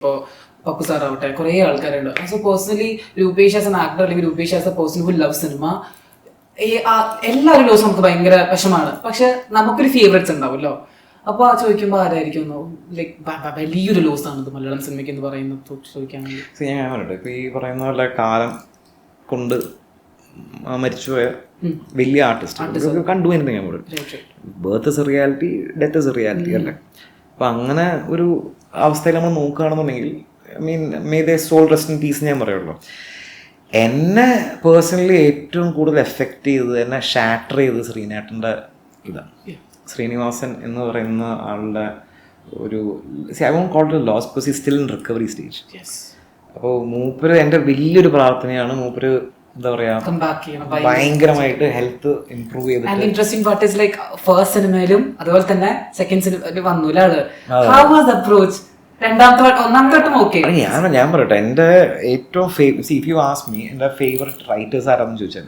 ഇപ്പോൾ പപ്പു സാറാവട്ടെ കുറേ ആൾക്കാരുണ്ട്. So personally Rupesh as an actor അല്ലെങ്കിൽ Rupesh as a person who love cinema എല്ലാവരും ലോസ് നമുക്ക് ഭയങ്കര വിഷമാണ്. പക്ഷെ നമുക്കൊരു ഫേവറേറ്റ്സ് ഉണ്ടാവുമല്ലോ. അപ്പോൾ ആ ചോദിക്കുമ്പോൾ ആരായിരിക്കും ലൈക്ക് വലിയൊരു ലോസ് ആണിത് മലയാളം സിനിമയ്ക്ക് എന്ന് പറയുന്നത് ചോദിക്കുകയാണെങ്കിൽ ഞാൻ പറഞ്ഞിട്ട് ഇപ്പോൾ ഈ പറയുന്ന പോലെ കാലം കൊണ്ട് മരിച്ചുപോയ വലിയ ആർട്ടിസ്റ്റ് കണ്ടു എന്ന് ഞാൻ പറയും. Birth is A reality, death is A reality അല്ലേ. അപ്പം അങ്ങനെ ഒരു അവസ്ഥയിൽ നമ്മൾ നോക്കുകയാണെന്നുണ്ടെങ്കിൽ may they soul rest in peace ഞാൻ പറയുള്ളൂ. എന്നെ പേഴ്സണലി ഏറ്റവും കൂടുതൽ എഫക്റ്റ് ചെയ്തത്, എന്നെ ഷാറ്റർ ചെയ്തത് ശ്രീനേട്ടൻ്റെ ഇതാണ്. ശ്രീനിവാസൻ എന്ന് പറയുന്ന ആളുടെ ഒരു I won't call it loss because he still in recovery stage. അപ്പോൾ മൂപ്പര് എൻ്റെ വലിയൊരു പ്രാർത്ഥനയാണ്. മൂപ്പര് എന്താ പറയാ ഭയങ്കരമായിട്ട് ഹെൽത്ത് ഇംപ്രൂവ് ചെയ്തിട്ട് interesting part is like first സിനിമയിലും അതുപോലെ തന്നെ സെക്കൻഡ് സിനിമയിലും വന്നു ആള്. How was approach? ഞാൻ പറയട്ടെ, എൻ്റെ ഏറ്റവും ഇഫ് യു ആസ്ക് മീ എൻ്റെ ഫേവറേറ്റ് റൈറ്റേഴ്സ് ആരാന്ന് ചോദിച്ചാൽ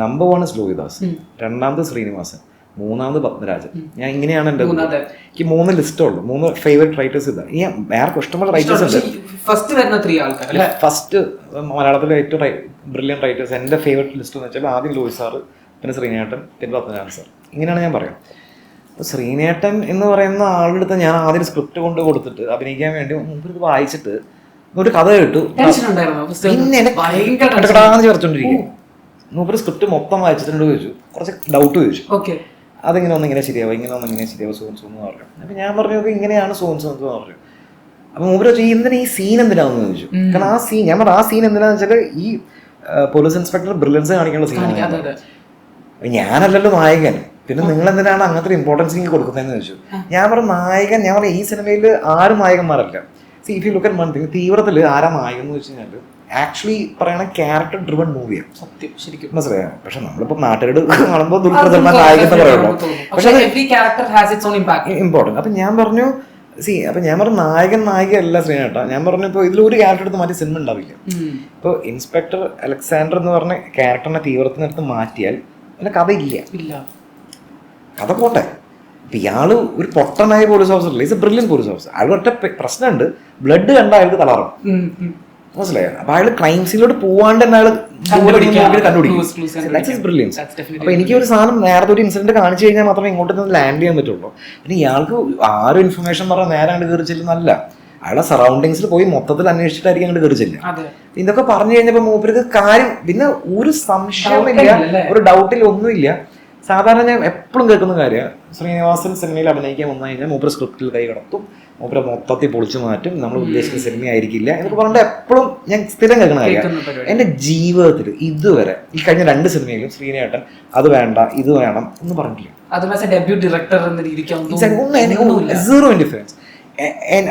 നമ്പർ 1 ഇസ് ലോഹിദാസ്, രണ്ടാമത് ശ്രീനിവാസൻ, മൂന്നാമത് പത്മരാജൻ. ഞാൻ ഇങ്ങനെയാണ് എൻ്റെ എനിക്ക് 3 ലിസ്റ്റുള്ളൂ. 3 ഫേവറേറ്റ് റൈറ്റേഴ്സ് ഇതാണ്. ഈ വേറെ ഇഷ്ടംപോലെ റൈറ്റേഴ്സ് ഉണ്ട്. ഫസ്റ്റ് മലയാളത്തിലെ ഏറ്റവും ബ്രില്യൻ്റ് റൈറ്റേഴ്സ് എൻ്റെ ഫേവറേറ്റ് ലിസ്റ്റ് എന്ന് വെച്ചാൽ ആദ്യം ലോഹിത് സാറ്, പിന്നെ ശ്രീനേട്ടൻ, പിന്നെ പത്മനാഭൻ സാർ. ഇങ്ങനെയാണ് ഞാൻ പറയാം. അപ്പോൾ ശ്രീനേട്ടൻ എന്ന് പറയുന്ന ആളുടെ അടുത്ത് ഞാൻ ആദ്യം സ്ക്രിപ്റ്റ് കൊണ്ട് കൊടുത്തിട്ട് അഭിനയിക്കാൻ വേണ്ടി മുമ്പ് വായിച്ചിട്ട് ഒരു കഥ കേട്ടു. പിന്നെ കടകടാന്ന് ചേർത്തോണ്ടിരിക്കും. മൂപ്പര് സ്ക്രിപ്റ്റ് മൊത്തം വായിച്ചിട്ടുണ്ട് ചോദിച്ചു, കുറച്ച് ഡൗട്ട് ചോദിച്ചു. അതിങ്ങനെ ഒന്നിങ്ങനെ ശരിയാവും, ഇങ്ങനെ ഒന്നിങ്ങനെ ശരിയാവും, സോൻസോ എന്ന് പറഞ്ഞു. അപ്പം ഞാൻ പറഞ്ഞു ഇങ്ങനെയാണ് സോൻസോ എന്ന് പറഞ്ഞു. അപ്പം മൂപ്പര് ചോദിച്ചു എന്തിനാ ഈ സീൻ എന്തിനാണെന്ന് ചോദിച്ചു. കാരണം ആ സീൻ ഞാൻ പറഞ്ഞു ആ സീൻ എന്തിനാന്ന് വെച്ചാൽ ഈ പോലീസ് ഇൻസ്പെക്ടർ ബ്രില്യൻസ് കാണിക്കാനുള്ള സീനാണ്. ഞാനല്ലല്ലോ നായകൻ, പിന്നെ നിങ്ങൾ എന്തിനാണ് അങ്ങനത്തെ ഇമ്പോർട്ടൻസ് എനിക്ക് കൊടുക്കുന്നതെന്ന് ചോദിച്ചു. ഞാൻ പറഞ്ഞു നായകൻ, ഞാൻ പറഞ്ഞു ഈ സിനിമയിൽ ആരും നായകന്മാരല്ല. If you look at one thing, തീവ്രത്തിൽ ആരാ നായകൻ എന്ന് വെച്ച് കഴിഞ്ഞാൽ ആക്ച്വലി പറയണ ക്യാരക്ടർ ഡ്രിവൺ മൂവിയാണ്. സത്യം, ശരിക്കും മനസ്സിലായോ? പക്ഷെ നമ്മളിപ്പോ നാട്ടുകാരോട് കാണുമ്പോൾ ദുൽഖർ സൽമാൻ നായകൻ എന്ന് പറയുള്ളൂ. പക്ഷെ ഇമ്പോർട്ടൻറ്റ്. അപ്പൊ ഞാൻ പറഞ്ഞു നായകൻ നായിക അല്ല ശ്രീനേട്ട. ഞാൻ പറഞ്ഞു ഇപ്പോൾ ഇതിലൊരു ക്യാരക്ടർ എടുത്ത് മാറ്റി സിനിമ ഉണ്ടാവില്ല. ഇപ്പോൾ ഇൻസ്പെക്ടർ അലക്സാണ്ടർ എന്ന് പറഞ്ഞ ക്യാരക്ടറിനെ തീവ്രത്തിനടുത്ത് മാറ്റിയാൽ അതിന് കഥയില്ല, കഥ പോട്ടെ. ഇപ്പം ഇയാള് ഒരു പൊട്ടനായ police officer, is a brilliant police officer. അയാൾ ഒറ്റ പ്രശ്നമുണ്ട്, ബ്ലഡ് കണ്ട അയാൾക്ക് തളറും. മനസ്സിലായോ? അപ്പൊ അയാൾ ക്രൈം സീനിലോട്ട് പോവാണ്ട് തന്നെ അയാൾ കണ്ടുപിടിക്കും. ബ്രില്യൻസ്. അപ്പൊ എനിക്ക് ഒരു സാധനം നേരത്തെ ഒരു ഇൻസിഡന്റ് കാണിച്ചു കഴിഞ്ഞാൽ മാത്രമേ ഇങ്ങോട്ട് ലാൻഡ് ചെയ്യാൻ പറ്റുള്ളൂ. പിന്നെ ഇയാൾക്ക് ആരും ഇൻഫർമേഷൻ പറഞ്ഞാൽ നേരെ അങ്ങോട്ട് കയറി ചെല്ലുന്നല്ല, അയാളുടെ സറൗണ്ടിങ്സിൽ പോയി മൊത്തത്തിൽ അന്വേഷിച്ചിട്ടായിരിക്കും അങ്ങോട്ട് കയറി ചെല്ലുക. ഇതൊക്കെ പറഞ്ഞു കഴിഞ്ഞപ്പോൾ മൂപ്പർക്ക് കാര്യം പിന്നെ ഒരു സംശയമില്ല, ഒരു ഡൗട്ടിൽ ഒന്നുമില്ല. സാധാരണ ഞാൻ എപ്പോഴും കേൾക്കുന്ന കാര്യമാണ്, ശ്രീനിവാസൻ സിനിമയിൽ അഭിനയിക്കാൻ വന്നു കഴിഞ്ഞാൽ മൂപ്പര് സ്ക്രിപ്റ്റിൽ കൈ കടത്തും, മൂപ്പര് മൊത്തത്തിൽ പൊളിച്ചു മാറ്റും, നമ്മൾ ഉദ്ദേശിക്കുന്ന സിനിമയായിരിക്കില്ല എന്നൊക്കെ പറഞ്ഞിട്ട് എപ്പോഴും ഞാൻ സ്ഥിരം കേൾക്കുന്ന കാര്യമാണ്. എൻ്റെ ജീവിതത്തിൽ ഇതുവരെ ഈ കഴിഞ്ഞ 2 സിനിമയിലും ശ്രീനേട്ടൻ അത് വേണ്ട ഇത് വേണം എന്ന് പറഞ്ഞിട്ടില്ല. Zero indifference.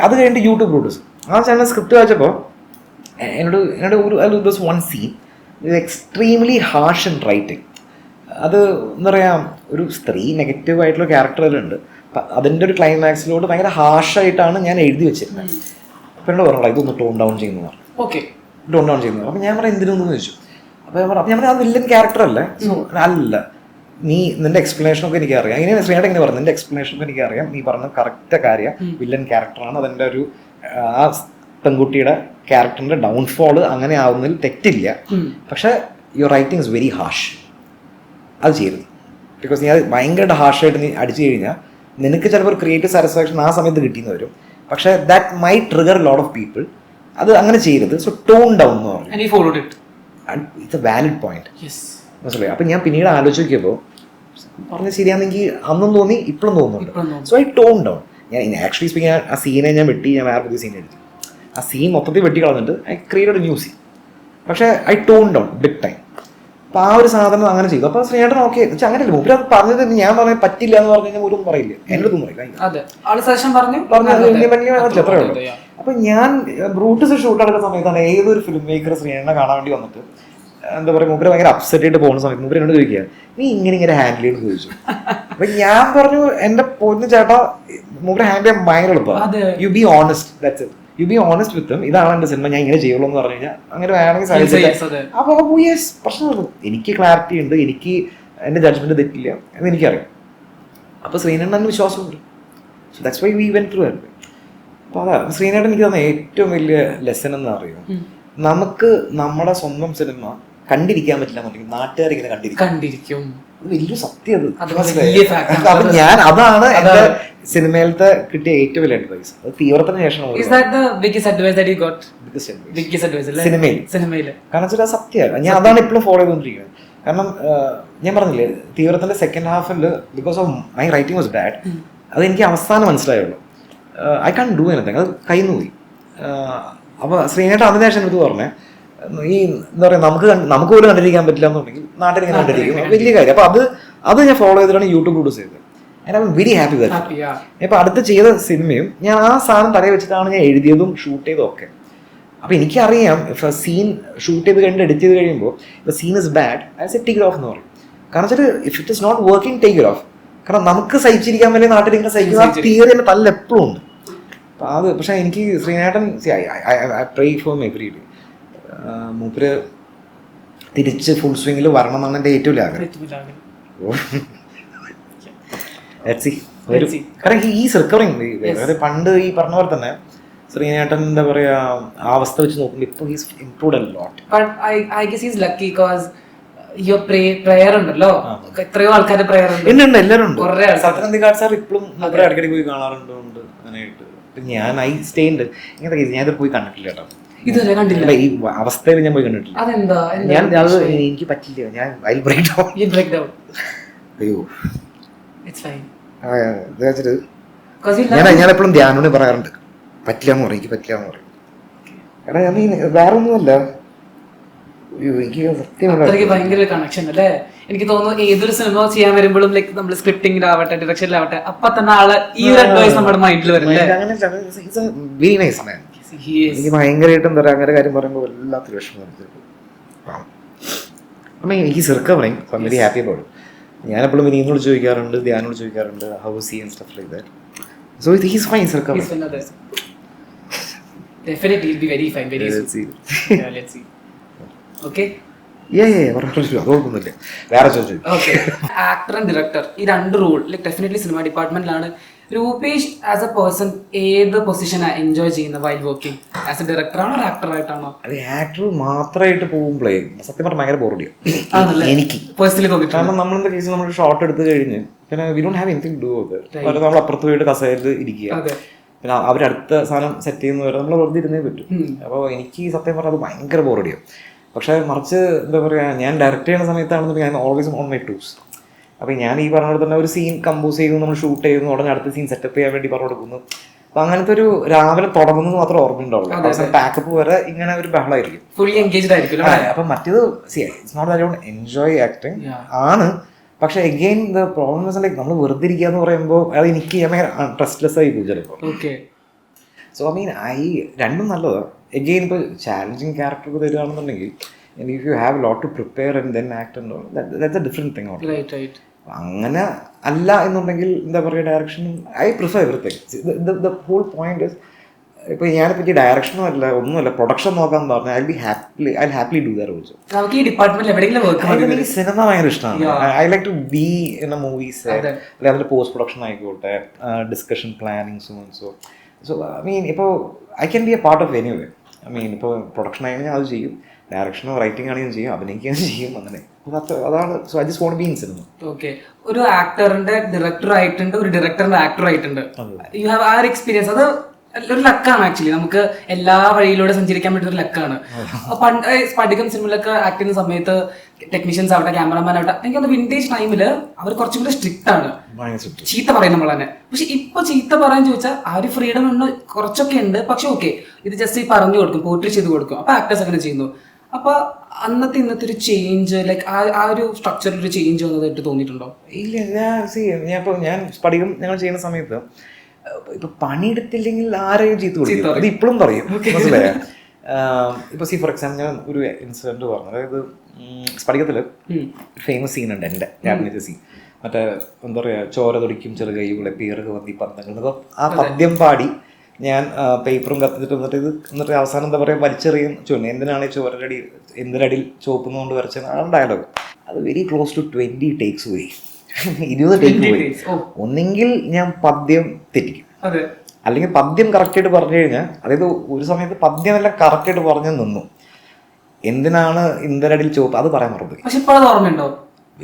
അത് കഴിഞ്ഞിട്ട് യൂട്യൂബ് പ്രൊഡ്യൂസർ ആ ചാനൽ സ്ക്രിപ്റ്റ് വായിച്ചപ്പോൾ എന്നോട് one scene extremely harsh in writing. അത് എന്താ പറയുക, ഒരു സ്ത്രീ നെഗറ്റീവായിട്ടുള്ള ക്യാരക്ടറിലുണ്ട്, അതിൻ്റെ ഒരു ക്ലൈമാക്സിലോട്ട് ഭയങ്കര ഹാഷായിട്ടാണ് ഞാൻ എഴുതി വെച്ചിരുന്നത്. അപ്പം എന്നോട് പറഞ്ഞോളാം ഇതൊന്ന് ടോൺ ഡൗൺ ചെയ്യുന്നു പറഞ്ഞു. ടോൺ ഡൗൺ ചെയ്യുന്നു. അപ്പം ഞാൻ പറയാം എന്തിനൊന്നു ചോദിച്ചു. അപ്പോൾ ഞാൻ പറഞ്ഞു അത് വില്ലൻ ക്യാരക്ടർ അല്ലേ? അല്ല, നീ നിന്റെ എക്സ്പ്ലനേഷനൊക്കെ എനിക്കറിയാം. ഇങ്ങനെ ശ്രീനേട്ടൻ ഇങ്ങനെ പറഞ്ഞു, നിന്റെ എക്സ്പ്ലനേഷനൊക്കെ എനിക്കറിയാം, നീ പറഞ്ഞ കറക്റ്റ് കാര്യം, വില്ലൻ ക്യാരക്ടറാണ്, അതെൻ്റെ ഒരു ആ പെൺകുട്ടിയുടെ ക്യാരക്ടറിൻ്റെ ഡൗൺഫോൾ അങ്ങനെ ആവുന്നതിൽ തെറ്റില്ല. പക്ഷേ your writing is very hash, അത് ചെയ്യരുത്. ബിക്കോസ് നീ അത് ഭയങ്കരമായിട്ട് ഹാർഷായിട്ട് നീ അടിച്ചു കഴിഞ്ഞാൽ നിനക്ക് ചിലപ്പോൾ ഒരു ക്രിയേറ്റീവ് സാറ്റിസ്ഫാക്ഷൻ ആ സമയത്ത് കിട്ടിയെന്ന് വരും, പക്ഷേ that my trigger lot of people. അത് അങ്ങനെ ചെയ്യരുത്. സോ ടോൺ ഡൗൺ എന്ന് പറഞ്ഞു. It's A valid point. മനസ്സിലായി? അപ്പം ഞാൻ പിന്നീട് ആലോചിച്ച് നോക്കിയപ്പോൾ പറഞ്ഞത് ശരിയാണെങ്കിൽ അന്നും തോന്നി, ഇപ്പോഴും തോന്നുന്നുണ്ട്. So I tone down. ഞാൻ ആക്ച്വലി സ്പീക്കിംഗ് ആ സീനെ ഞാൻ വെട്ടി, ഞാൻ വേറെ പുതിയ സീൻ എടുത്തു. ആ സീൻ മൊത്തത്തിൽ വെട്ടി കളഞ്ഞിട്ട് I created a new scene. പക്ഷേ I tone down big time. അപ്പോൾ ആ ഒരു സാധനം അങ്ങനെ ചെയ്തു. അപ്പോൾ ശ്രീനേട്ടൻ ഓക്കെ അങ്ങനെയല്ല, മൂപ്പര് അത് പറഞ്ഞത് ഞാൻ പറയാൻ പറ്റില്ല എന്ന് പറഞ്ഞു കഴിഞ്ഞാൽ ഒന്നും പറയില്ല, എൻ്റെ ഒന്നും പറയില്ല. അത്രേ ഉള്ളൂ. അപ്പം ഞാൻ ബ്രൂട്ടസ് ഷൂട്ട് നടക്കുന്ന സമയത്താണ് ഏതൊരു ഫിലിം മേക്കർ ശ്രീനേട്ടനെ കാണാൻ വേണ്ടി വന്നിട്ട് എന്താ പറയുക, മൂപ്പര് ഭയങ്കര അപ്സെറ്റ് ആയിട്ട് പോകുന്ന സമയത്ത് മൂപ്പര് എന്നോട് ചോദിക്കുക നീ ഇങ്ങനെ ഹാൻഡിൽ ചെയ്യുന്നു ചോദിച്ചു. അപ്പം ഞാൻ പറഞ്ഞു എൻ്റെ പൊന്നു ചേട്ടാ, മൂപ്പര് ഹാൻഡിൽ ചെയ്യാൻ ഭയങ്കര എളുപ്പമാണ്. You be honest, that's it. You be honest with them, ഇതാണ് എൻ്റെ സിനിമ, ഞാൻ ഇങ്ങനെ ചെയ്യുള്ളൂ എന്ന് പറഞ്ഞു കഴിഞ്ഞാൽ അങ്ങനെ വേണമെങ്കിൽ സാധിച്ചില്ല. അപ്പോൾ പ്രശ്നമുള്ളൂ, എനിക്ക് ക്ലാരിറ്റി ഉണ്ട്, എനിക്ക് എൻ്റെ ജഡ്ജ്മെന്റ് തെറ്റില്ല എന്ന് എനിക്കറിയാം. അപ്പോൾ ശ്രീനേട്ടൻ വിശ്വാസമുണ്ട്. So that's why we went through. അപ്പോൾ അതാ ശ്രീനേട്ടൻ എനിക്ക് തന്ന ഏറ്റവും വലിയ ലെസൺ എന്ന് അറിയും, നമുക്ക് നമ്മുടെ സ്വന്തം സിനിമ കണ്ടിരിക്കാൻ പറ്റില്ല എന്നുണ്ടെങ്കിൽ നാട്ടുകാരിങ്ങനെ കണ്ടിരിക്കും. വലിയൊരു സത്യം അത്. അപ്പൊ ഞാൻ അതാണ് എന്റെ സിനിമയിലത്തെ കിട്ടിയ ഏറ്റവും വലിയ അഡ്വൈസ്. അത് തീവ്രത്തിന് ശേഷം സിനിമയിൽ കാരണം വെച്ചാൽ സത്യമാണ്. ഞാൻ അതാണ് ഇപ്പോഴും ഫോളോ ചെയ്തുകൊണ്ടിരിക്കുന്നത്. കാരണം ഞാൻ പറഞ്ഞില്ലേ തീവ്രത്തിന്റെ second Hafil because of my writing was bad, അത് എനിക്ക് അവസാനം മനസ്സിലായുള്ളൂ. ഐ കാൺ ഡു എനിത്തിങ്, അത് കയ്യിൽ നിന്ന് പോയി. അപ്പോൾ ശ്രീനേട്ടൻ അതിന് ശേഷം ഇത് പറഞ്ഞേ, ഈ എന്താ പറയുക, നമുക്ക് പോലും കണ്ടിരിക്കാൻ പറ്റില്ല എന്നുണ്ടെങ്കിൽ നാട്ടിൽ ഇങ്ങനെ കണ്ടിരിക്കും, വലിയ കാര്യം. അപ്പോൾ അത് ഞാൻ ഫോളോ ചെയ്തിട്ടാണ് യൂട്യൂബ് പ്രൊഡ്യൂസ് ചെയ്തത്. And I am very happy with that. ഇപ്പോൾ അടുത്ത് ചെയ്ത സിനിമയും ഞാൻ ആ സാധനം തലയിൽ വെച്ചിട്ടാണ് ഞാൻ എഴുതിയതും ഷൂട്ട് ചെയ്തതും ഒക്കെ. അപ്പോൾ എനിക്കറിയാം ഇഫ് സീൻ ഷൂട്ട് ചെയ്ത് കഴിഞ്ഞിട്ട് എഡിറ്റ് ചെയ്ത് കഴിയുമ്പോൾ ഇപ്പം scene is bad, I say take it off എന്ന് പറയും. കാരണം വെച്ചാൽ if it is not working take it off. കാരണം നമുക്ക് സഹിച്ചിരിക്കാൻ വലിയ നാട്ടിൽ ഇങ്ങനെ സഹിക്കുന്ന തിയറി എൻ്റെ തല്ല എപ്പോഴും ഉണ്ട്. അപ്പം അത് പക്ഷേ എനിക്ക് ശ്രീനേട്ടൻ I pray for my every day. മൂപ്പര് തിരിച്ച് ഫുൾ സ്വിങ്ങിൽ വരണം എന്നാണ് എൻ്റെ ഏറ്റവും ആഗ്രഹം. കാരണം ഈസ് റിക്കവറിങ്. പണ്ട് ഈ പറഞ്ഞ പോലെ തന്നെ ശ്രീനേട്ടൻ എന്താ പറയാ ആ അവസ്ഥ വെച്ച് നോക്കുമ്പോൾ ഇപ്പോൾ he's improved a lot. But I guess he's lucky because your prayer ഉണ്ടല്ലോ, എത്രയോ ആൾക്കാരുടെ പ്രേയർ ഉണ്ട്. എല്ലാവരും ഉണ്ട്. സത്യനന്ദിക്കാട് സാർ ഇപ്പോഴും ഇടയ്ക്കിടെ പോയി കാണാറുണ്ട് അങ്ങനെയായിട്ട്. ഞാൻ ഐ സ്റ്റേ ഉണ്ട് ഇങ്ങനത്തെ കേസ് ഞാൻ ഇത് പോയി കണ്ടിട്ടില്ല കേട്ടോ, ഇതുവരെ കണ്ടില്ല. ഈ അവസ്ഥയിൽ ഞാൻ പോയി കണ്ടിട്ടില്ല. ഞാൻ അത് എനിക്ക് പറ്റില്ല, ഞാൻ ഐ ബ്രേക്ക് ഡൗൺ. അയ്യോ ഞാൻ എപ്പോഴും ധ്യാനോട് പറയാറുണ്ട് പറ്റില്ല എന്ന് പറയും, എനിക്ക് പറ്റില്ല എന്ന് പറയും. എടാ ഞാൻ വേറെ ഒന്നുമല്ല, എനിക്ക് സത്യം ഭയങ്കര കണക്ഷൻ അല്ലേ. എനിക്ക് തോന്നുന്നു ഏതൊരു സിനിമ ചെയ്യാൻ വരുമ്പോഴും ലൈക്ക് നമ്മൾ സ്ക്രിപ്റ്റിംഗിലാവട്ടെ ഡയറക്ഷനിലാവട്ടെ അപ്പൊ തന്നെ ആള് ഈ ഒരു അഡ്വൈസ് നമ്മുടെ മൈൻഡിൽ വരില്ലേ. Very nice man. എനിക്ക് ഭയങ്കരമായിട്ട് എന്താ പറയുക അങ്ങനെ കാര്യം പറയുമ്പോൾ വല്ലാത്തൊരു വിഷമം. He's recovering, so I am very happy about. ഞാനെപ്പോഴും വിനീതിനോട് ചോദിക്കാറുണ്ട്, ധ്യാനോട് ചോദിക്കാറുണ്ട് how's he and stuff like that. So he's fine, he's recovered. Definitely he'll be very fine very soon. Let's see. Yeah, let's see. Okay? അതൊന്നുമില്ല. വേറെ ചോദിച്ചു. Okay. Actor and director ഈ രണ്ട് റോൾ ലൈക് ഡെഫിനറ്റ്ലി സിനിമ ഡിപ്പാർട്ട്മെന്റിലാണ്. Rupesh as a person ഏത് പൊസിഷനാണ് enjoy ചെയ്യുന്നത് while working? As a director ആണോ ആക്ടർ ആയിട്ടാണോ? അത് ആക്ടർ മാത്രമായിട്ട് പോകുമ്പോഴേ സത്യം പറഞ്ഞാൽ ഭയങ്കര ബോറടിയാണ് എനിക്ക് പേഴ്സണലി തോന്നിയിട്ടുണ്ട്. കാരണം നമ്മളെന്താ കേസ് നമ്മൾ ഷോട്ട് എടുത്ത് കഴിഞ്ഞ് പിന്നെ we don't have anything to do with it. നമ്മൾ അപ്പുറത്ത് പോയിട്ട് കസേരയിൽ ഇരിക്കുക, പിന്നെ അവരടുത്ത സാധനം സെറ്റ് ചെയ്യുന്ന വരെ നമ്മൾ വെറുതെ ഇരുന്നേ പറ്റും. അപ്പോൾ എനിക്ക് സത്യം പറഞ്ഞാൽ അത് ഭയങ്കര ബോറടിയാണ്. പക്ഷേ മറിച്ച് എന്താ പറയുക, ഞാൻ ഡയറക്റ്റ് ചെയ്യുന്ന സമയത്താണെന്നുണ്ടെങ്കിൽ ഞാൻ ഓൾവേസ് ഓൺ മൈ ടൂസ്. അപ്പോൾ ഞാൻ ഈ പറഞ്ഞ പോലെ തന്നെ ഒരു സീൻ കമ്പോസ് ചെയ്യുന്നു, നമ്മൾ ഷൂട്ട് ചെയ്യുന്നു, ഉടനെ അടുത്ത സീൻ സെറ്റപ്പ് ചെയ്യാൻ വേണ്ടി പറഞ്ഞു കൊടുക്കുന്നു. അപ്പം അങ്ങനത്തെ ഒരു രാവിലെ തുടങ്ങുന്നത് മാത്രം ഓർമ്മയുണ്ടാവുള്ളൂ. പാക്കപ്പ് വരെ ഇങ്ങനെ ഒരു ബഹളമായിരിക്കും, ഫുള്ളി എൻഗേജ്ഡ് ആയിരിക്കും. അപ്പം മറ്റേത് it's not that I don't enjoy acting ആണ്. പക്ഷെ again the problem is like നമ്മൾ വെറുതെ ഇരിക്കുക എന്ന് പറയുമ്പോൾ അത് എനിക്ക് ഭയങ്കര ട്രസ്റ്റ്ലെസ് ആയി പോകും ചിലപ്പോൾ. സോ ഐ മീൻ രണ്ടും നല്ലതാണ്. എഗെയിൻ ഇപ്പോൾ ചാലഞ്ചിങ് ക്യാരക്ടർ തരികയാണെന്നുണ്ടെങ്കിൽ if you have lot to prepare and then act and all that's a different thing. അങ്ങനെ അല്ല എന്നുണ്ടെങ്കിൽ എന്താ പറയുക, direction I prefer everything. The whole point is ഇപ്പോൾ ഞാനിപ്പോൾ ഈ ഡയറക്ഷനും അല്ല ഒന്നുമല്ല പ്രൊഡക്ഷൻ നോക്കാൻ പറഞ്ഞാൽ I happily do that also. എനിക്ക് സിനിമ ഭയങ്കര ഇഷ്ടമാണ്. I like to be in a movies, അല്ലെങ്കിൽ അതിൻ്റെ പോസ്റ്റ് പ്രൊഡക്ഷൻ ആയിക്കോട്ടെ, ഡിസ്കഷൻ പ്ലാനിങ് സോ ഐ മീൻ ഇപ്പോൾ I can be A part of anyway. I mean ഇപ്പോൾ പ്രൊഡക്ഷൻ ആണെങ്കിൽ അത് ചെയ്യും, ഡയറക്ഷനോ റൈറ്റിംഗ് ആണെങ്കിലും ചെയ്യും, അഭിനയിക്കുകയും ചെയ്യും, അങ്ങനെ അതാണ്. So I just want be in cinema. Okay, ഒരു ആക്ടറിന്റെ ഡയറക്ടർ ആയിട്ടുണ്ട്, ഒരു ഡയറക്ടറിന്റെ ആക്ടർ ആയിട്ടുണ്ട്. യു ഹാവ് ആ എക്സ്പീരിയൻസ്. അത് ഒരു ലക്കാണ് ആക്ച്വലി, നമുക്ക് എല്ലാ വഴിയിലൂടെ സഞ്ചരിക്കാൻ പറ്റുന്ന ഒരു ലക്കാണ്. പണ്ട് സ്പടികം സിനിമയിലൊക്കെ ആക്ട് ചെയ്യുന്ന സമയത്ത് ടെക്നീഷ്യൻസ് ആവട്ടെ, ക്യാമറമാൻ ആവട്ടെ, എനിക്കത് വിന്റേജ് ടൈമില് അവർ കുറച്ചും കൂടെ സ്ട്രിക്റ്റ് ആണ്, ചീത്ത പറയും നമ്മൾ തന്നെ. പക്ഷെ ഇപ്പൊ ചീത്ത പറയാൻ ചോദിച്ചാൽ ആ ഒരു ഫ്രീഡം ഉണ്ട്, കുറച്ചൊക്കെ ഉണ്ട്. പക്ഷെ ഓക്കെ, ഇത് ജസ്റ്റ് ഈ പറഞ്ഞു കൊടുക്കും, പോർട്രേറ്റ് ചെയ്ത് കൊടുക്കും, അപ്പൊ ആക്ടേഴ്സ് അങ്ങനെ ചെയ്യുന്നു. അപ്പൊ അന്നത്തെ ഇന്നത്തെ ഒരു ചേഞ്ച് ലൈക്ക് ആ ഒരു സ്ട്രക്ചറിൽ ഒരു ചേഞ്ച് വന്നതായിട്ട് തോന്നിയിട്ടുണ്ടോ? ഇല്ല, ഞാൻ സ്പടികം ഞങ്ങൾ ചെയ്യുന്ന സമയത്ത് ഇപ്പൊ പണിയെടുത്തില്ലെങ്കിൽ ആരെയും ചീത്ത കൊടുക്കും, അത് ഇപ്പോഴും പറയും, മനസ്സിലായ. ഇപ്പൊ ഫോർ എക്സാമ്പിൾ ഞാൻ ഒരു ഇൻസിഡന്റ് പറഞ്ഞു. അതായത് സ്പടികത്തില് ഫേമസ് സീൻ ഉണ്ട് എൻ്റെ അഭിനയിച്ച സീൻ, മറ്റേ എന്താ പറയാ, ചോര തൊടിക്കും ചെറുകൈകളെ പേർക്ക് വന്നി പന്തങ്ങൾ. അപ്പോൾ ആ പദ്യം പാടി ഞാൻ പേപ്പറും കത്തിച്ചിട്ട് എന്നിട്ട് അവസാനം എന്താ പറയുക വലിച്ചെറിയും ചൊല്ലി എന്തിനാണ് ചോരടി എന്തിനടിയിൽ ചോപ്പുന്നതുകൊണ്ട് വരച്ചത് ആ ഡയലോഗ്. അത് വെരി ക്ലോസ് ടു 20 ടേക്സ് പോയി, 20 ടേക്ക് പോയി. ഒന്നെങ്കിൽ ഞാൻ പദ്യം തെറ്റിക്കും, അല്ലെങ്കിൽ പദ്യം കറക്റ്റായിട്ട് പറഞ്ഞു കഴിഞ്ഞാൽ, അതായത് ഒരു സമയത്ത് പദ്യമെല്ലാം കറക്റ്റായിട്ട് പറഞ്ഞു നിന്നു. എന്തിനാണ് ഇന്ത്യരടിയിൽ ചുവപ്പ് അത് പറയാൻ മറന്നു. പക്ഷെ ഇപ്പോഴത് ഓർമ്മയുണ്ടോ?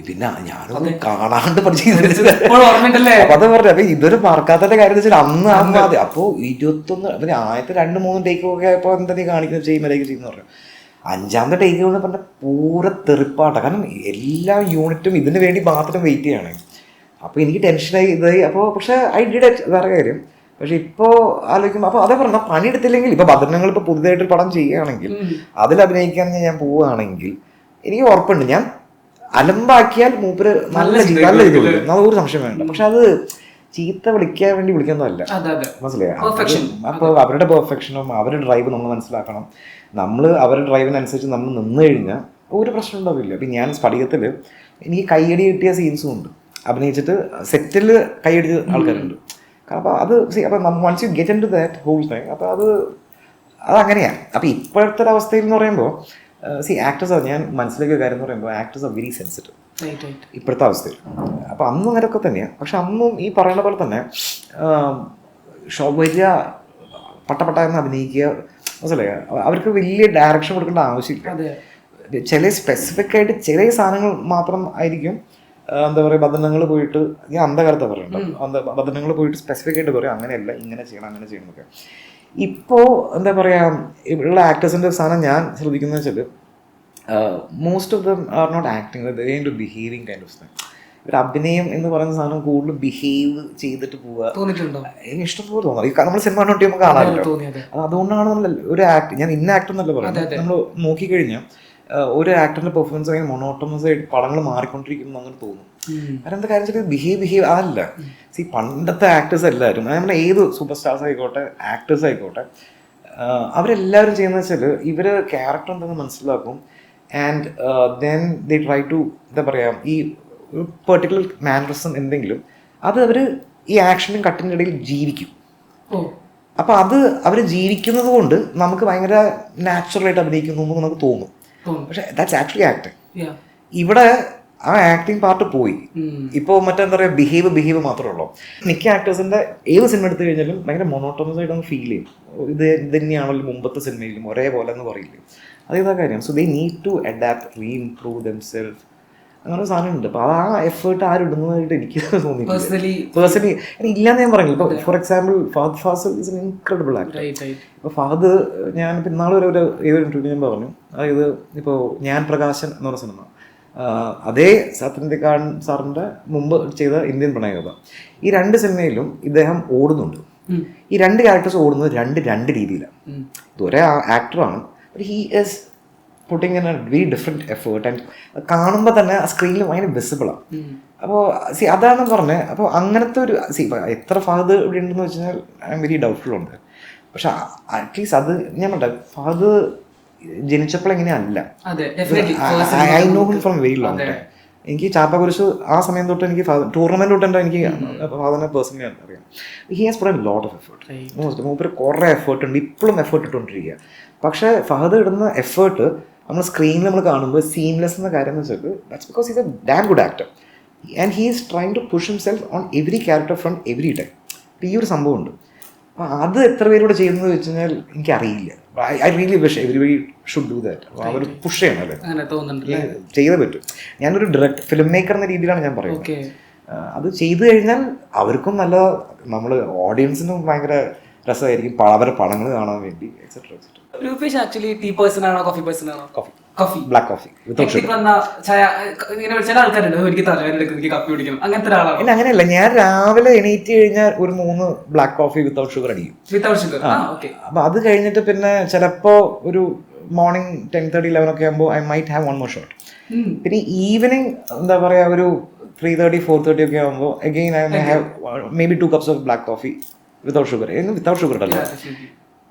പിന്നെ ഞാനത് കാണാണ്ട് പഠിച്ചു. ഓർമ്മയുണ്ടല്ലേ? അപ്പൊ അത് പറഞ്ഞു. അപ്പൊ ഇതൊരു മറക്കാത്തതിന്റെ കാര്യം വെച്ചാൽ അന്ന് ആദ്യം അപ്പൊ 21 പിന്നെ ആദ്യത്തെ 2-3 ടേക്ക് ഒക്കെ ആയപ്പോ എന്താ നീ കാണിക്കുന്നത് ചെയ്യുന്ന പറഞ്ഞു. 5ാമത്തെ ടേക്ക് എന്ന് പറഞ്ഞാൽ പൂര തെറിപ്പാട്ടാണ്. കാരണം എല്ലാ യൂണിറ്റും ഇതിന് വേണ്ടി മാത്രം വെയിറ്റ് ചെയ്യാണ്. അപ്പോൾ എനിക്ക് ടെൻഷനായി ഇതായി. അപ്പോൾ പക്ഷേ ഐ ഡിഡ് ഇറ്റ്, വേറെ കാര്യം. പക്ഷെ ഇപ്പോൾ ആലോചിക്കുമ്പോൾ അപ്പോൾ അതേ പറഞ്ഞാൽ പണിയെടുത്തില്ലെങ്കിൽ ഇപ്പോൾ ഭദ്രങ്ങൾ ഇപ്പോൾ പുതുതായിട്ടൊരു പടം ചെയ്യുകയാണെങ്കിൽ അതിൽ അഭിനയിക്കാൻ ഞാൻ പോവുകയാണെങ്കിൽ എനിക്ക് ഉറപ്പുണ്ട് ഞാൻ അലമ്പാക്കിയാൽ മൂപ്പര് നല്ല ഇത് ഒരു സംശയം വേണ്ട. പക്ഷെ അത് ചീത്ത വിളിക്കാൻ വേണ്ടി വിളിക്കുന്നതല്ല, മനസ്സിലായി? അപ്പോൾ അവരുടെ പെർഫെക്ഷനും അവരുടെ ഡ്രൈവ് നമ്മൾ മനസ്സിലാക്കണം. നമ്മൾ അവരുടെ ഡ്രൈവിനനുസരിച്ച് നമ്മൾ നിന്ന് കഴിഞ്ഞാൽ ഒരു പ്രശ്നം ഉണ്ടാവില്ല. അപ്പം ഞാൻ സ്ഫടികത്തിൽ എനിക്ക് കൈയടി കിട്ടിയ സീൻസും ഉണ്ട്. അഭിനയിച്ചിട്ട് സെറ്റിൽ കൈയടിച്ച ആൾക്കാരുണ്ട്. അപ്പോൾ അത് അപ്പം once you get into that whole thing, അപ്പോൾ അതങ്ങനെയാണ്. അപ്പോൾ ഇപ്പോഴത്തെ ഒരു അവസ്ഥയിൽ എന്ന് പറയുമ്പോൾ ആക്ടേഴ്സ്, ഞാൻ മനസ്സിലാക്കിയ കാര്യം എന്ന് പറയുമ്പോൾ ആക്ടേഴ്സ് ആർ വെരി സെൻസിറ്റീവ് ഇപ്പോഴത്തെ അവസ്ഥയിൽ. അപ്പോൾ അന്നും അങ്ങനെയൊക്കെ തന്നെയാണ്. പക്ഷെ അന്നും ഈ പറയുന്ന പോലെ തന്നെ വലിയ പട്ട എന്ന് അഭിനയിക്കുക, മനസ്സിലായ അവർക്ക് വലിയ ഡയറക്ഷൻ കൊടുക്കേണ്ട ആവശ്യമില്ല. ചില സ്പെസിഫിക് ആയിട്ട് ചില സാധനങ്ങൾ മാത്രം ആയിരിക്കും. എന്താ പറയുക, ബന്ധനങ്ങൾ പോയിട്ട്, ഞാൻ അന്ധകാലത്താണ് പറയുന്നത്, ബന്ധനങ്ങൾ പോയിട്ട് സ്പെസിഫിക് ആയിട്ട് പറയും അങ്ങനെയല്ല ഇങ്ങനെ ചെയ്യണം അങ്ങനെ ചെയ്യണം എന്നൊക്കെ. ഇപ്പോൾ എന്താ പറയുക, ഉള്ള ആക്ടേഴ്സിൻ്റെ സാധനം ഞാൻ ശ്രദ്ധിക്കുന്നത് വെച്ചാൽ most of them are not acting, they to behaving kind of thing. ഒരു അഭിനയം എന്ന് പറയുന്ന സാധനം കൂടുതൽ ബിഹേവ് ചെയ്തിട്ട് പോവുക. എനിക്ക് ഇഷ്ടംപോലെ തോന്നാറ്. നമ്മൾ സിനിമ നോട്ടി നമുക്ക് കാണാമല്ലോ. അതുകൊണ്ടാണ് നമ്മൾ ഒരു ഞാൻ ഇന്ന ആക്ടർ എന്നല്ല പറയുന്നത്. നമ്മൾ നോക്കിക്കഴിഞ്ഞാൽ ഒരു ആക്ടറിന്റെ പെർഫോമൻസ് ഭയങ്കര മൊണോട്ടമസ് ആയിട്ട് പടങ്ങൾ മാറിക്കൊണ്ടിരിക്കുന്നു അങ്ങനെ തോന്നും. കാരണം എന്താ കാര്യം വെച്ചാൽ ബിഹേവ് അതല്ല. പണ്ടത്തെ ആക്ടേഴ്സ് എല്ലാവരും, നമ്മുടെ ഏത് സൂപ്പർ സ്റ്റാർസ് ആയിക്കോട്ടെ ആക്ടേഴ്സ് ആയിക്കോട്ടെ, അവരെല്ലാവരും ചെയ്യുന്നത് വെച്ചാൽ ഇവർ ക്യാരക്ടർ എന്തെന്ന് മനസ്സിലാക്കും. And then they try to, എന്താ പറയുക, ഈ ഒരു പെർട്ടിക്കുലർ മാനറിസം എന്തെങ്കിലും അത് അവർ ഈ ആക്ഷനും കട്ടിൻ്റെ ഇടയിൽ ജീവിക്കും. അപ്പോൾ അത് അവർ ജീവിക്കുന്നത് കൊണ്ട് നമുക്ക് ഭയങ്കര നാച്ചുറലായിട്ട് അഭിനയിക്കുന്നു എന്ന് നമുക്ക് തോന്നും. പക്ഷെ ദാറ്റ്സ് ആക്ച്വലി ആക്ടിങ്. ഇവിടെ ആ ആക്ടിങ് പാർട്ട് പോയി. ഇപ്പോൾ മറ്റെന്താ പറയുക, ബിഹേവ് മാത്രമേ ഉള്ളൂ. മിക്ക ആക്ടേഴ്സിന്റെ ഏത് സിനിമ എടുത്തു കഴിഞ്ഞാലും ഭയങ്കര മൊണോട്ടോണസ് ആയിട്ട് നമുക്ക് ഫീൽ ചെയ്യും. ഇത് തന്നെയാണല്ലോ മുമ്പത്തെ സിനിമയിലും ഒരേപോലെ എന്ന് പറയില്ലേ, അതേതാ കാര്യം. So they need to adapt, reimprove themselves, അങ്ങനെ ഒരു സാധനം ഉണ്ട്. അപ്പോൾ ആ എഫേർട്ട് ആരും ഇടുന്നതായിട്ട് എനിക്ക് തോന്നിയിട്ടില്ല പേഴ്സണലി. ഇല്ലാന്ന് ഞാൻ പറഞ്ഞില്ല. ഇപ്പോൾ for example Fahad Fasil is an incredible actor. ഇപ്പോൾ ഫഹദ്, ഞാൻ ഇന്നാളെ ഏതൊരു ഇന്റർവ്യൂ ഞാൻ പറഞ്ഞു, അതായത് ഇപ്പോൾ ഞാൻ പ്രകാശൻ എന്ന് പറഞ്ഞ സിനിമ, അതേ സത്യനന്ദിക്കാട് സാറിൻ്റെ മുമ്പ് ചെയ്ത ഇന്ത്യൻ പ്രണയകഥ, ഈ 2 സിനിമയിലും ഇദ്ദേഹം ഓടുന്നുണ്ട്. ഈ 2 ക്യാരക്ടേഴ്സ് ഓടുന്നത് രണ്ട് രീതിയിലാണ്. ഇതൊരേ ആക്ടറാണ്, but he is putting in a very different effort. And കാണുമ്പോൾ തന്നെ ആ സ്ക്രീനിൽ ഭയങ്കര വിസിബിളാണ്. അപ്പോൾ അതാണ് പറഞ്ഞത്. അപ്പോൾ അങ്ങനത്തെ ഒരു എത്ര ഫഹദ് ഇവിടെ ഉണ്ടെന്ന് വെച്ച് കഴിഞ്ഞാൽ ഐ എം വെരി ഡൗട്ട്ഫുൾ ഉണ്ട്. പക്ഷെ അറ്റ്ലീസ്റ്റ് അത് ഞാൻ പറഞ്ഞ ഫഹദ് ജനിച്ചപ്പോൾ എങ്ങനെയല്ല, I know him from very long time. എനിക്ക് ചാപ്പാക്കുരിശ് ആ സമയം തൊട്ട് എനിക്ക് ടൂർണമെന്റ് തൊട്ട് തന്നെ എനിക്ക് ഫഹദിനെ പേഴ്സണലി അറിയാം. He has put a lot of effort. മൂപ്പര് കുറേ എഫേർട്ട് ഉണ്ട്, ഇപ്പോഴും എഫേർട്ട് ഇട്ടുകൊണ്ടിരിക്കുക. പക്ഷേ ഫഹദ് ഇടുന്ന എഫേർട്ട് നമ്മൾ സ്ക്രീനിൽ നമ്മൾ കാണുമ്പോൾ സീംലെസ് എന്ന കാര്യം എന്ന് വെച്ചാൽ that's because is a damn good actor and he is trying to push himself on every character from every time. അപ്പോൾ ഈ ഒരു സംഭവം ഉണ്ട്. അപ്പോൾ അത് എത്ര പേരോട് ചെയ്യുന്നത് വെച്ച് കഴിഞ്ഞാൽ എനിക്കറിയില്ല. I really wish everybody should do that. അപ്പോൾ അവർ പുഷ് ചെയ്യണം, അല്ലേ, ചെയ്തേ പറ്റും. ഞാനൊരു ഡയറക്ട് ഫിലിം മേക്കർ എന്ന രീതിയിലാണ് ഞാൻ പറയുന്നത്. അത് ചെയ്തു കഴിഞ്ഞാൽ അവർക്കും നല്ല, നമ്മൾ ഓഡിയൻസിനും ഭയങ്കര രസമായിരിക്കും അവരുടെ പടങ്ങൾ കാണാൻ വേണ്ടി, etcetera etcetera. Rupesh actually tea person ആണോ കോഫി പേഴ്സൺ ആണോ? Coffee, black coffee without sugar. ചില ആൾക്കാരുണ്ട് എനിക്ക് തലവേദന കാപ്പി കുടിക്കണം, അങ്ങനത്തെ ഒരാളാണ്. ഇല്ല, അങ്ങനെയല്ല. ഞാൻ രാവിലെ എണീറ്റ് കഴിഞ്ഞാൽ ഒരു 3 ബ്ലാക്ക് കോഫി വിത്തൗട്ട് ഷുഗർ അടിക്കും. Without sugar. അപ്പൊ അത് കഴിഞ്ഞിട്ട് പിന്നെ ചിലപ്പോ ഒരു മോർണിംഗ് 10:30, 11 ഒക്കെ ആകുമ്പോൾ I might have 1 more shot. പിന്നെ ഈവനിങ് എന്താ പറയാ, ഒരു 3:30, 4:30 ഒക്കെ ആകുമ്പോൾ again I my have may be 2 cups of black coffee without sugar. Without sugar അല്ല.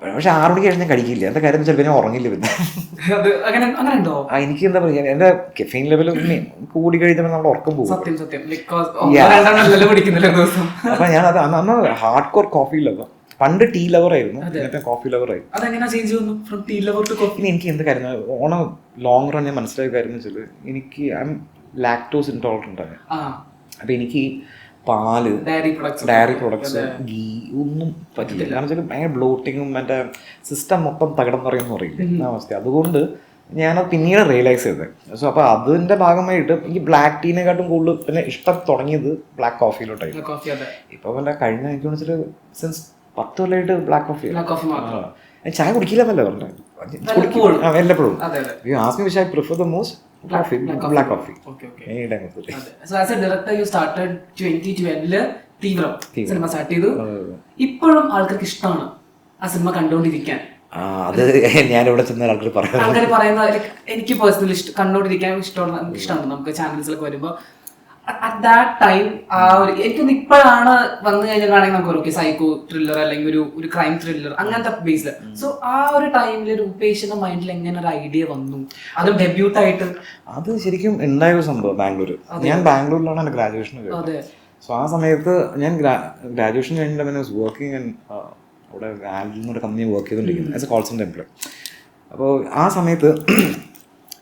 പക്ഷെ 6 മണിക്ക് കഴിഞ്ഞാൽ കഴിക്കില്ല. എന്താ കാര്യം ചിലപ്പോൾ ഞാൻ ഉറങ്ങില്ല. പിന്നെ എനിക്ക് എന്താ പറയുക, എന്റെ കെഫീൻ ലെവൽ കൂടി കഴിഞ്ഞാൽ നമ്മൾ ഉറക്കം പോകും. അപ്പൊ ഞാൻ അത് അന്ന് ഹാർഡ് കോർ കോഫി ലവർ. പണ്ട് ടീ ലവർ ആയിരുന്നു, നേരത്തെ കോഫി ലവർ ആയിരുന്നു. ഇനി എനിക്ക് എന്ത് കാര്യം ഓൺ എ ലോങ് റൺ ഞാൻ മനസ്സിലാക്കിയ കാര്യം എന്ന് വെച്ചാൽ എനിക്ക് ഐ എം ലാക്ടോസ് ഇൻടോളറന്റ് ആണ്. അപ്പൊ എനിക്ക് പാല്, ഡയറി പ്രൊഡക്ട്സ്, ഗീ ഒന്നും പറ്റില്ല. കാരണം വെച്ചാൽ ഭയങ്കര ബ്ലോട്ടിങ്ങും മറ്റേ സിസ്റ്റം മൊത്തം തകടം പറയില്ല അവസ്ഥ. അതുകൊണ്ട് ഞാനത് പിന്നീട് റിയലൈസ് ചെയ്തത്. സോ അപ്പോൾ അതിൻ്റെ ഭാഗമായിട്ട് എനിക്ക് ബ്ലാക്ക് ടീനെക്കാട്ടും കൂടുതൽ പിന്നെ ഇഷ്ടം തുടങ്ങിയത് ബ്ലാക്ക് കോഫിയിലോട്ടായിരുന്നു. ഇപ്പോൾ പിന്നെ കഴിഞ്ഞ എനിക്ക് വെച്ചിട്ട് സിൻസ് 10 കൊല്ലമായിട്ട് ബ്ലാക്ക് കോഫി. ചായ കുടിക്കില്ലെന്നല്ലേ പറഞ്ഞത്, വല്ലപ്പോഴും. Asked me wish I prefer the most coffee, black coffee. Okay. So as a director you started 2012 Theevram cinema start ചെയ്തു. ഇപ്പോഴും ആൾക്കാർക്ക് ഇഷ്ടമാണ് ആ സിനിമ കണ്ടുകൊണ്ടിരിക്കാൻ. അത് ഞാനിവിടെ ചെന്ന ആൾക്കാർ പറയുന്ന എനിക്ക് പേഴ്സണലി കണ്ടുകൊണ്ടിരിക്കാൻ ഇഷ്ടമാണ്. നമുക്ക് ചാനൽസിലൊക്കെ വരുമ്പോൾ അറ്റ് ദാറ്റ് ടൈം ആ ഒരു എനിക്കൊന്ന് ഇപ്പോഴാണ് വന്നു കഴിഞ്ഞാൽ വേണമെങ്കിൽ നമുക്ക് ഓക്കെ സൈക്കോ ത്രില്ലർ അല്ലെങ്കിൽ ഒരു ക്രൈം ത്രില്ലർ അങ്ങനത്തെ ബേസിൽ. സോ ആ ഒരു ടൈമിൽ രൂപേഷിന്റെ മൈൻഡിൽ എങ്ങനെ ഒരു ഐഡിയ വന്നു, അതും ഡെബ്യൂട്ട് ആയിട്ട്? അത് ശരിക്കും ഉണ്ടായ ഒരു സംഭവം ബാംഗ്ലൂർ. ഞാൻ ബാംഗ്ലൂരിലാണ് എൻ്റെ ഗ്രാജുവേഷൻ കഴിഞ്ഞത്. സോ ആ സമയത്ത് ഞാൻ ഗ്രാജുവേഷൻ കഴിഞ്ഞിട്ട് വർക്കിംഗ് അവിടെ ആൽബിനൊരു കമ്പനി വർക്ക് ചെയ്തുകൊണ്ടിരിക്കുന്നത് as A call centre employee. അപ്പോൾ ആ സമയത്ത്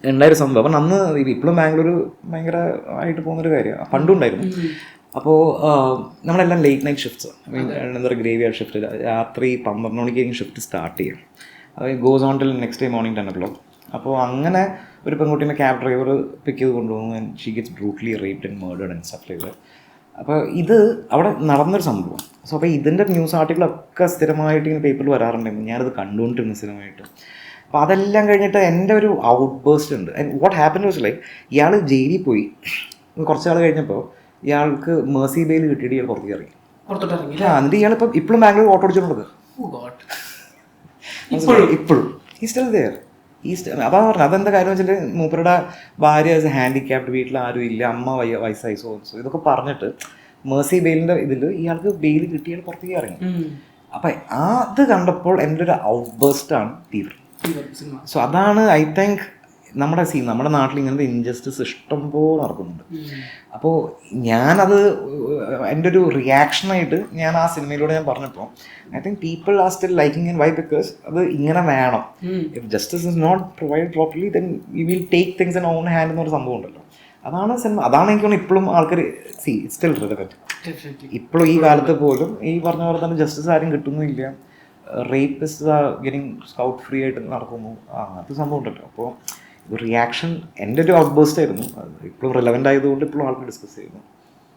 ഉണ്ടായൊരു സംഭവം. അപ്പം അന്ന് ഇപ്പോഴും ബാംഗ്ലൂർ ഭയങ്കര ആയിട്ട് പോകുന്നൊരു കാര്യമാണ്, പണ്ടും ഉണ്ടായിരുന്നു. അപ്പോൾ നമ്മളെല്ലാം ലേറ്റ് നൈറ്റ് ഷിഫ്റ്റ്സ്, എന്താ പറയുക ഗ്രേവി ആർ ഷിഫ്റ്റ്, രാത്രി 12 മണിക്കായിരിക്കും ഷിഫ്റ്റ് സ്റ്റാർട്ട് ചെയ്യും. അത് goes on till next day morning 10 o'clock. അപ്പോൾ അങ്ങനെ ഒരു പെൺകുട്ടീനെ ക്യാബ് ഡ്രൈവർ പിക്ക് ചെയ്ത് കൊണ്ടുപോകുന്നു. And she gets brutally raped and murdered and stuff like that. അപ്പോൾ ഇത് അവിടെ നടന്നൊരു സംഭവം. സോ അപ്പോൾ ഇതിൻ്റെ ന്യൂസ് ആർട്ടിക്കിളൊക്കെ സ്ഥിരമായിട്ട് ഇങ്ങനെ പേപ്പറിൽ വരാറുണ്ടായിരുന്നു. ഞാനത് കണ്ടുകൊണ്ടിരുന്നു സ്ഥിരമായിട്ട്. അപ്പോൾ അതെല്ലാം കഴിഞ്ഞിട്ട് എൻ്റെ ഒരു ഔട്ട് ബേസ്റ്റ് ഉണ്ട്. വാട്ട് ഹാപ്പൻ വാസ് ലൈക്ക് ഇയാൾ ജയിലിൽ പോയി കുറച്ച് നാൾ കഴിഞ്ഞപ്പോൾ ഇയാൾക്ക് മേഴ്സി ബെയിൽ കിട്ടിയിട്ട് ഇയാൾ പുറത്തേക്ക് ഇറങ്ങി. എന്നിട്ട് ഇയാളിപ്പം ഇപ്പോഴും ബാംഗ്ലൂർ ഓട്ടോ ഓടിച്ചുകൊണ്ടത് ഇപ്പോഴും ഈ സ്റ്റിൽ ദെയർ. അതാ പറഞ്ഞത്. അതെന്താ കാര്യം വെച്ചിട്ട് മൂപ്പരുടെ ഭാര്യ ഹാൻഡിക്യാപ്ഡ്, വീട്ടിൽ ആരും ഇല്ല, അമ്മ വയസ്സായി, സോ ഇതൊക്കെ പറഞ്ഞിട്ട് മേഴ്സി ബെയിലിൻ്റെ ഇതിൽ ഇയാൾക്ക് ബെയിൽ കിട്ടി ഇയാൾ പുറത്തേക്ക് ഇറങ്ങി. അപ്പം അത് കണ്ടപ്പോൾ എൻ്റെ ഒരു ഔട്ട് ബേസ്റ്റാണ് തീവ്രം. സോ അതാണ് ഐ തിങ്ക് നമ്മുടെ നാട്ടിൽ ഇങ്ങനത്തെ ഇൻജസ്റ്റിസ് ഇഷ്ടം പോലെ നടക്കുന്നുണ്ട്. അപ്പോൾ ഞാനത് എൻ്റെ ഒരു റിയാക്ഷനായിട്ട് ഞാൻ ആ സിനിമയിലൂടെ ഞാൻ പറഞ്ഞപ്പോൾ I think people are still liking and why because അത് ഇങ്ങനെ വേണം. If justice is not provide properly then you will take things in own hand എന്നൊരു സംഭവം ഉണ്ടല്ലോ. അതാണ് സിനിമ. അതാണ് എനിക്ക് തോന്നുന്നു ഇപ്പോഴും ആൾക്കാർ സ്റ്റിൽ റിലവൻറ്റ്. ഇപ്പോഴും ഈ കാലത്ത് പോലും ഈ പറഞ്ഞ പോലെ തന്നെ ജസ്റ്റിസ് ആരും കിട്ടുന്നില്ല, റേപ്പിസ്റ്റ് ഗെറ്റിംഗ് സ്കൗട്ട് ഫ്രീ ആയിട്ട് നടക്കുന്നു, അങ്ങനത്തെ സംഭവം ഉണ്ടല്ലോ. അപ്പോൾ റിയാക്ഷൻ എൻ്റെ ഒരു ഔട്ട് ബേസ്റ്റ് ആയിരുന്നു. ഇപ്പോഴും റിലവൻ്റ് ആയതുകൊണ്ട് ഇപ്പോഴും ആൾക്ക് ഡിസ്കസ് ചെയ്യുന്നു.